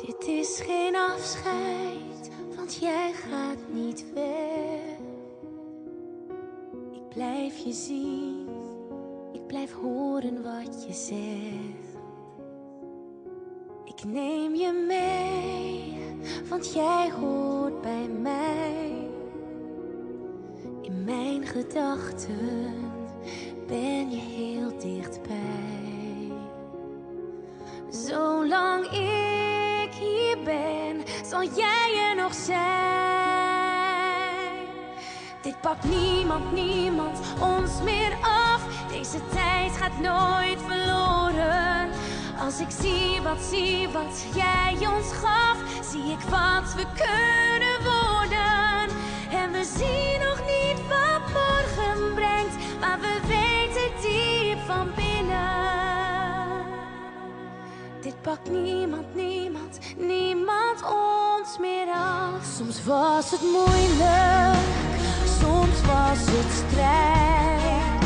Dit is geen afscheid, want jij gaat niet weg. Ik blijf je zien, ik blijf horen wat je zegt. Ik neem je mee, want jij hoort bij mij. In mijn gedachten ben je heel dichtbij. Zolang ik hier ben, zal jij er nog zijn. Dit pakt niemand ons meer af. Deze tijd gaat nooit verloren. Als ik zie wat jij ons gaf, zie ik wat we kunnen worden. En we zien nog niet wat morgen brengt, maar we weten diep van binnen. Dit pakt niemand ons meer af. Soms was het moeilijk, soms was het strijd.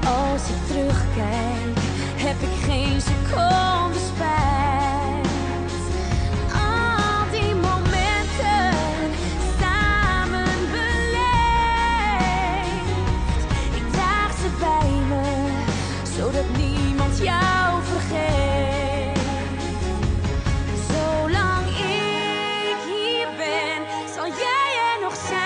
Als ik terugkijk, heb ik geen seconde spijt. Al die momenten samen beleefd. Ik draag ze bij me, zodat niemand jou vergeet. Zolang ik hier ben, zal jij er nog zijn.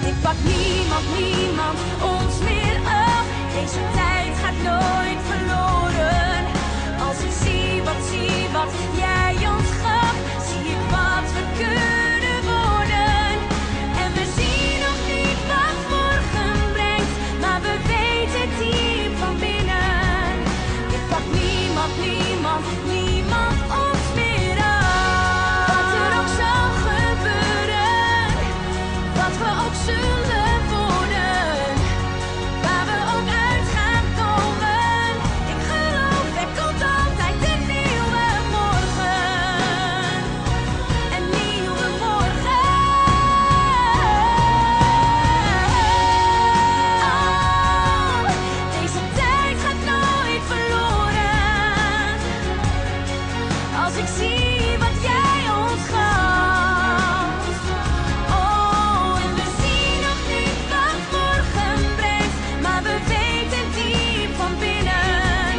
Dit pakt niemand ons meer af. Deze tijd gaat nooit verloren. Als ik zie wat jij ons gaf, zie ik wat we kunnen worden. En we zien nog niet wat morgen brengt, maar we weten diep van binnen. Dit pakt niemand ons meer af. Wat er ook zal gebeuren, wat we ook zullen worden, waar we ook uit gaan komen. Ik geloof, er komt altijd een nieuwe morgen. Een nieuwe morgen. Oh, deze tijd gaat nooit verloren. Als ik zie wat jij ons gaf. Oh, en we zien nog niet wat morgen brengt, maar we weten diep van binnen.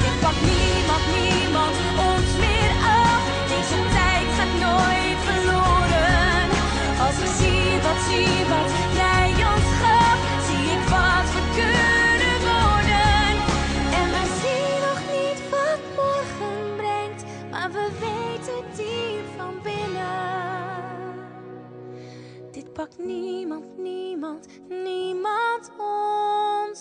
Dit pakt niemand ons meer af. Deze tijd gaat nooit verloren. Als ik zie wat jij ons gaf, zie ik wat we kunnen worden. En we zien nog niet wat morgen brengt, maar we weten diep van binnen. Dit pakt niemand ons